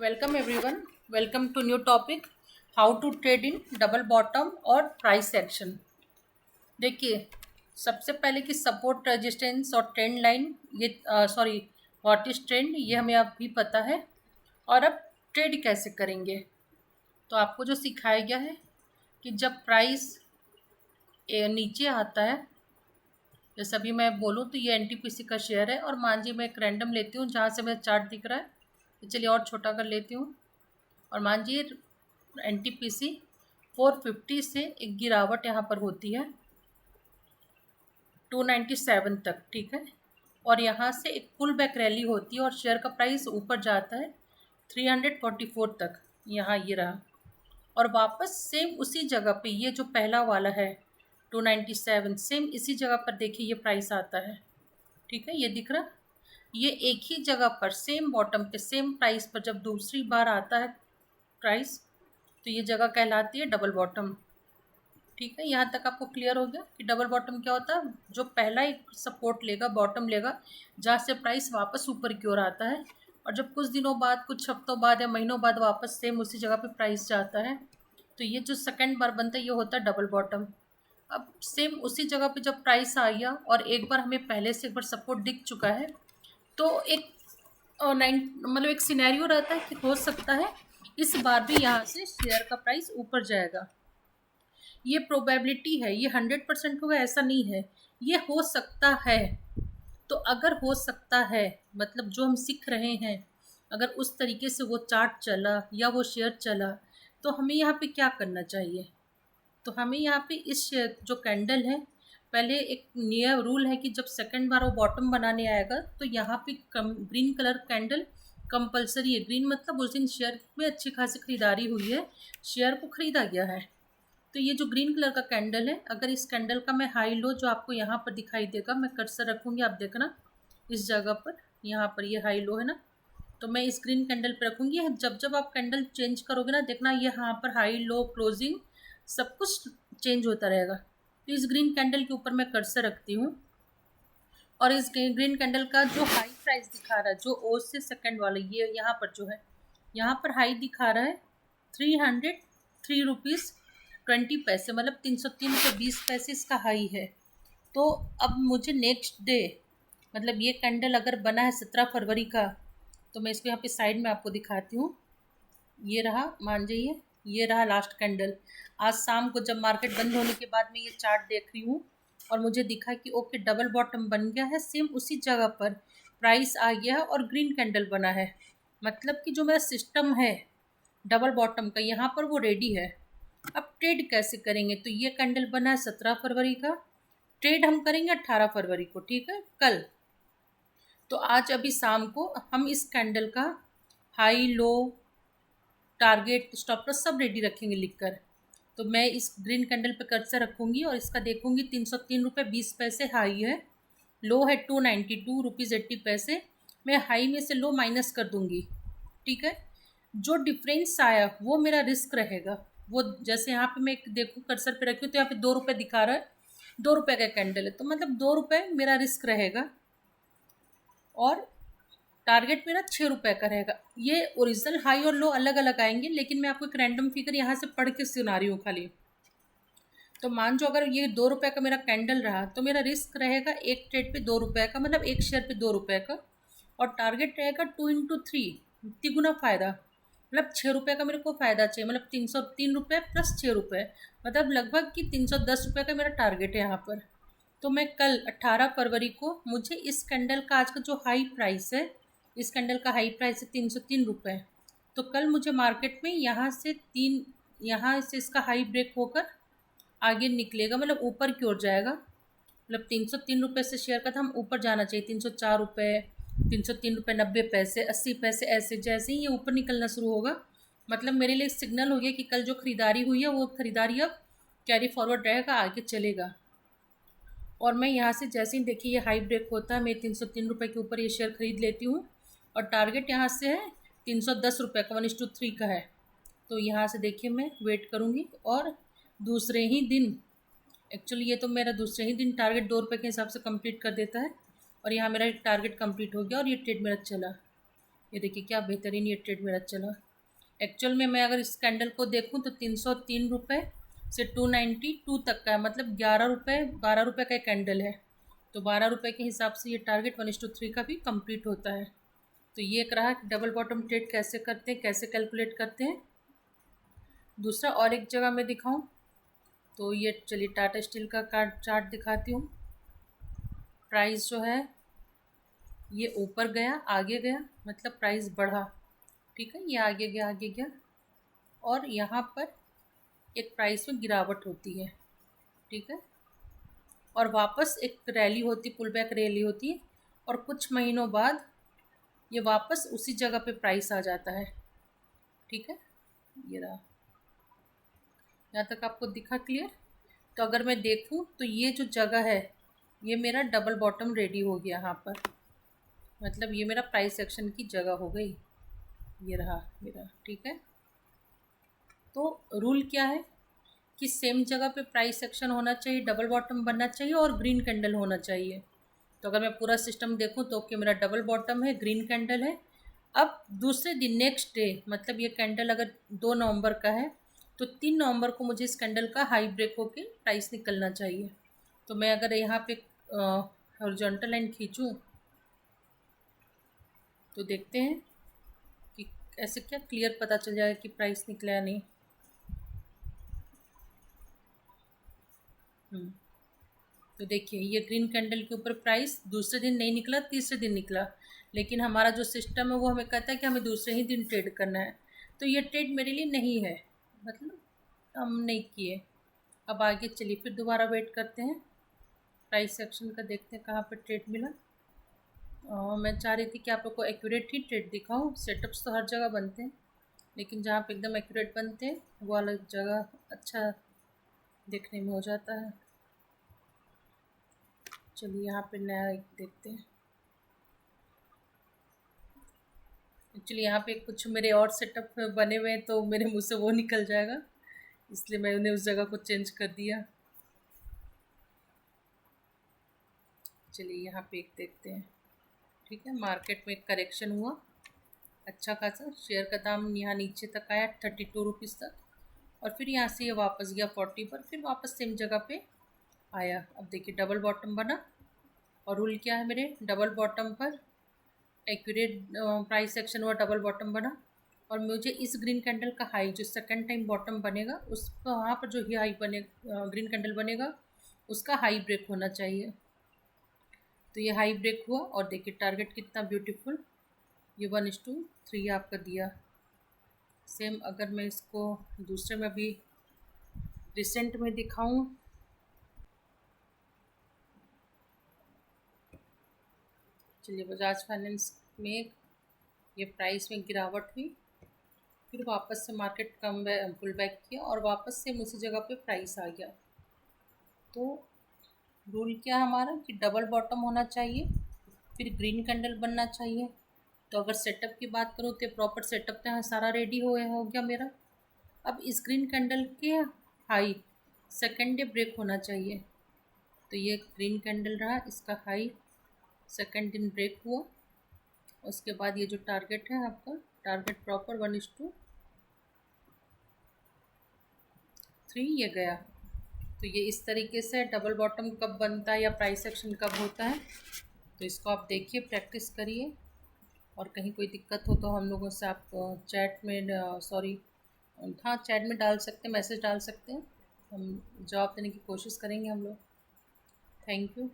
Welcome everyone. Welcome to new topic, how to trade in double bottom और price action. देखिए, सबसे पहले कि सपोर्ट, रेजिस्टेंस और ट्रेंड लाइन, ये सॉरी व्हाट इज ट्रेंड, ये हमें अभी पता है। और अब ट्रेड कैसे करेंगे, तो आपको जो सिखाया गया है कि जब प्राइस नीचे आता है, जैसे अभी मैं बोलूँ तो ये एनटीपीसी का शेयर है और मान लीजिए मैं एक रैंडम लेती हूँ जहाँ से मेरा चार्ट दिख रहा है, तो चलिए और छोटा कर लेती हूँ। और मान लीजिए एनटीपीसी 450 से एक गिरावट यहाँ पर होती है 297 तक, ठीक है। और यहाँ से एक पुल बैक रैली होती है और शेयर का प्राइस ऊपर जाता है 344 तक, यहाँ ये रहा। और वापस सेम उसी जगह पे, ये जो पहला वाला है 297, सेम इसी जगह पर देखिए ये प्राइस आता है, ठीक है, ये दिख रहा। ये एक ही जगह पर सेम बॉटम पे सेम प्राइस पर जब दूसरी बार आता है प्राइस, तो ये जगह कहलाती है डबल बॉटम, ठीक है। यहाँ तक आपको क्लियर हो गया कि डबल बॉटम क्या होता है। जो पहला एक सपोर्ट लेगा, बॉटम लेगा, जहाँ से प्राइस वापस ऊपर की ओर आता है, और जब कुछ दिनों बाद, कुछ हफ्तों बाद या महीनों बाद वापस सेम उसी जगह पे प्राइस जाता है, तो ये जो सेकंड बार बनता है ये होता है डबल बॉटम। अब सेम उसी जगह पे जब प्राइस आ गया और एक बार हमें पहले से एक बार सपोर्ट दिख चुका है, तो एक मतलब एक सिनेरियो रहता है कि हो सकता है इस बार भी यहाँ से शेयर का प्राइस ऊपर जाएगा। ये प्रोबेबिलिटी है, ये 100% होगा ऐसा नहीं है, ये हो सकता है। तो अगर हो सकता है मतलब जो हम सीख रहे हैं, अगर उस तरीके से वो चार्ट चला या वो शेयर चला, तो हमें यहाँ पे क्या करना चाहिए। तो हमें यहाँ पे इस शेयर जो कैंडल है, पहले एक नियर रूल है कि जब सेकंड बार वो बॉटम बनाने आएगा तो यहाँ पे ग्रीन कलर कैंडल कंपलसरी है। ग्रीन मतलब उस दिन शेयर में अच्छी खासी खरीदारी हुई है, शेयर को खरीदा गया है। तो ये जो ग्रीन कलर का कैंडल है, अगर इस कैंडल का मैं हाई लो जो आपको यहाँ पर दिखाई देगा, मैं कर्सर रखूँगी, आप देखना इस जगह पर, यहाँ पर ये हाई लो है ना, तो मैं इस ग्रीन कैंडल पर रखूँगी। जब जब आप कैंडल चेंज करोगे ना, देखना ये यहाँ पर हाई लो क्लोजिंग सब कुछ चेंज होता रहेगा। तो इस ग्रीन कैंडल के ऊपर मैं कर्सर रखती हूँ और इस ग्रीन कैंडल का जो हाई प्राइस दिखा रहा है, जो ओ से सेकंड वाला, ये यहाँ पर जो है, यहाँ पर हाई दिखा रहा है 303 रुपीज़ 20 पैसे, मतलब 303 रुपये 20 पैसे इसका हाई है। तो अब मुझे नेक्स्ट डे, मतलब ये कैंडल अगर बना है 17 फरवरी का, तो मैं इसको यहाँ पे साइड में आपको दिखाती हूँ। ये रहा, मान जाइए ये रहा लास्ट कैंडल। आज शाम को जब मार्केट बंद होने के बाद मैं ये चार्ट देख रही हूँ और मुझे दिखा कि ओके डबल बॉटम बन गया है, सेम उसी जगह पर प्राइस आ गया है और ग्रीन कैंडल बना है। मतलब कि जो मेरा सिस्टम है डबल बॉटम का, यहाँ पर वो रेडी है। अब ट्रेड कैसे करेंगे, तो ये कैंडल बना है 17 फरवरी का, ट्रेड हम करेंगे 18 फरवरी को, ठीक है, कल। तो आज अभी शाम को हम इस कैंडल का high low target stop loss सब रेडी रखेंगे लिखकर। तो मैं इस ग्रीन कैंडल पे कर्सर रखूँगी और इसका देखूँगी 303 रुपये 20 पैसे हाई है, लो है 292 रुपीज़ 80 पैसे। मैं हाई में से लो माइनस कर दूँगी, ठीक है। जो डिफरेंस आया वो मेरा रिस्क रहेगा। वो जैसे यहाँ पे मैं एक देखूँ कर्सर पे रखी हूँ तो यहाँ पे 2 रुपये दिखा रहा है, 2 रुपये का कैंडल है, तो मतलब 2 रुपये मेरा रिस्क रहेगा और टारगेट मेरा 6 रुपये का रहेगा। ये ओरिजिनल हाई और लो अलग अलग आएंगे, लेकिन मैं आपको एक रैंडम फिगर यहाँ से पढ़ के सुना रही हूँ खाली। तो मान जो अगर ये 2 रुपये का मेरा कैंडल रहा, तो मेरा रिस्क रहेगा एक ट्रेड पे 2 रुपये का, मतलब एक शेयर पे 2 रुपये का, और टारगेट रहेगा 2 × 3, तिगुना फ़ायदा, मतलब 6 रुपये का मेरे को फ़ायदा चाहिए, मतलब 303 रुपये प्लस 6 रुपये, मतलब लगभग कि 310 रुपये का मेरा टारगेट है यहाँ पर। तो मैं कल 18 फरवरी को, मुझे इस कैंडल का आज का जो हाई प्राइस है, इस कैंडल का हाई प्राइस है 303 रुपये, तो कल मुझे मार्केट में यहाँ से यहाँ से इसका हाई ब्रेक होकर आगे निकलेगा, मतलब ऊपर की ओर जाएगा। मतलब 303 रुपये से शेयर का था, हम ऊपर जाना चाहिए 304 रुपये, 303 रुपये 90 पैसे, 80 पैसे, ऐसे जैसे ही ये ऊपर निकलना शुरू होगा, मतलब मेरे लिए सिग्नल हो गया कि कल जो खरीदारी हुई है वो खरीदारी अब कैरी फॉरवर्ड रहेगा, आगे चलेगा। और मैं यहाँ से जैसे ही देखिए ये हाई ब्रेक होता है, मैं 303 रुपये के ऊपर ये शेयर खरीद लेती हूँ और टारगेट यहाँ से है 310 रुपये का, 1:3 का है। तो यहाँ से देखिए मैं वेट करूँगी और दूसरे ही दिन, एक्चुअली ये तो मेरा दूसरे ही दिन टारगेट 2 रुपये के हिसाब से कंप्लीट कर देता है, और यहाँ मेरा एक टारगेट कंप्लीट हो गया और ये ट्रेड मेरा चला। ये देखिए क्या बेहतरीन ये ट्रेड मेरा चला। एक्चुअल में मैं अगर इस कैंडल को देखूं तो 303 रुपये से 292 तक का है, मतलब 12 रुपये का एक कैंडल है। तो 12 रुपये के हिसाब से ये टारगेट 1:3 का भी कंप्लीट होता है। तो ये एक रहा कि डबल बॉटम ट्रेड कैसे करते हैं, कैसे कैलकुलेट करते हैं। दूसरा और एक जगह मैं दिखाऊं तो ये चलिए टाटा स्टील का चार्ट दिखाती हूँ। प्राइस जो है ये ऊपर गया, आगे गया, मतलब प्राइस बढ़ा, ठीक है, ये आगे गया और यहाँ पर एक प्राइस में गिरावट होती है, ठीक है, और वापस एक रैली होती, पुल बैक रैली होती है, और कुछ महीनों बाद ये वापस उसी जगह पे प्राइस आ जाता है, ठीक है। ये रहा, यहाँ तक आपको दिखा क्लियर। तो अगर मैं देखूँ तो ये जो जगह है ये मेरा डबल बॉटम रेडी हो गया यहाँ पर, मतलब ये मेरा प्राइस एक्शन की जगह हो गई। ये रहा मेरा, ठीक है। तो रूल क्या है कि सेम जगह पे प्राइस एक्शन होना चाहिए, डबल बॉटम बनना चाहिए और ग्रीन कैंडल होना चाहिए। तो अगर मैं पूरा सिस्टम देखूं तो ओके, मेरा डबल बॉटम है, ग्रीन कैंडल है। अब दूसरे दिन नेक्स्ट डे, मतलब ये कैंडल अगर 2 नवंबर का है तो 3 नवंबर को मुझे इस कैंडल का हाई ब्रेक होके प्राइस निकलना चाहिए। तो मैं अगर यहाँ पे हॉरिजॉन्टल लाइन खींचूँ तो देखते हैं कि ऐसे क्या क्लियर पता चल जाएगा कि प्राइस निकला या नहीं। तो देखिए ये ग्रीन कैंडल के ऊपर प्राइस दूसरे दिन नहीं निकला, तीसरे दिन निकला, लेकिन हमारा जो सिस्टम है वो हमें कहता है कि हमें दूसरे ही दिन ट्रेड करना है। तो ये ट्रेड मेरे लिए नहीं है, मतलब हम नहीं किए। अब आगे चलिए फिर दोबारा वेट करते हैं, प्राइस सेक्शन का देखते हैं कहाँ पर ट्रेड मिला। मैं चाह रही थी कि आप लोग को एक्यूरेट ही ट्रेड दिखाऊं। सेटअप्स तो हर जगह बनते हैं, लेकिन जहाँ पे एकदम एक्यूरेट बनते हैं वो अलग जगह अच्छा देखने में हो जाता है। चलिए यहाँ पे नया एक देखते हैं। एक्चुअली यहाँ पे कुछ मेरे और सेटअप बने हुए हैं तो मेरे मुँह से वो निकल जाएगा, इसलिए मैंने उस जगह को चेंज कर दिया। चलिए यहाँ पे एक देखते हैं, ठीक है। मार्केट में एक करेक्शन हुआ अच्छा खासा, शेयर का दाम यहाँ नीचे तक आया 32 रुपीज़ तक, और फिर यहाँ से ये वापस गया 40 पर, फिर वापस सेम जगह पे आया। अब देखिए डबल बॉटम बना, और रूल क्या है मेरे, डबल बॉटम पर एक्यूरेट प्राइस एक्शन हुआ, डबल बॉटम बना, और मुझे इस ग्रीन कैंडल का हाई जो सेकंड टाइम बॉटम बनेगा उस पर, वहाँ पर जो ही हाई बने ग्रीन कैंडल बनेगा उसका हाई ब्रेक होना चाहिए। तो ये हाई ब्रेक हुआ, और देखिए टारगेट कितना ब्यूटीफुल, ये 1:3 आपका दिया। सेम अगर मैं इसको दूसरे में भी रिसेंट में दिखाऊं, चलिए बजाज फाइनेंस में ये प्राइस में गिरावट हुई, फिर वापस से मार्केट कम पुल बैक किया, और वापस से उसी जगह पे प्राइस आ गया। तो रूल क्या है हमारा कि डबल बॉटम होना चाहिए, फिर ग्रीन कैंडल बनना चाहिए। तो अगर सेटअप की बात करूँ तो प्रॉपर सेटअप तो यहाँ सारा रेडी हो गया मेरा। अब इस ग्रीन कैंडल के हाई सेकेंड डे ब्रेक होना चाहिए। तो ये ग्रीन कैंडल रहा, इसका हाई सेकेंड दिन ब्रेक हुआ, उसके बाद ये जो टारगेट है आपका, टारगेट प्रॉपर 1:3 ये गया। तो ये इस तरीके से डबल बॉटम कब बनता है या प्राइस एक्शन कब होता है, तो इसको आप देखिए, प्रैक्टिस करिए, और कहीं कोई दिक्कत हो तो हम लोगों से आप चैट में हाँ चैट में डाल सकते हैं, मैसेज डाल सकते हैं, हम जवाब देने की कोशिश करेंगे हम लोग। Thank you.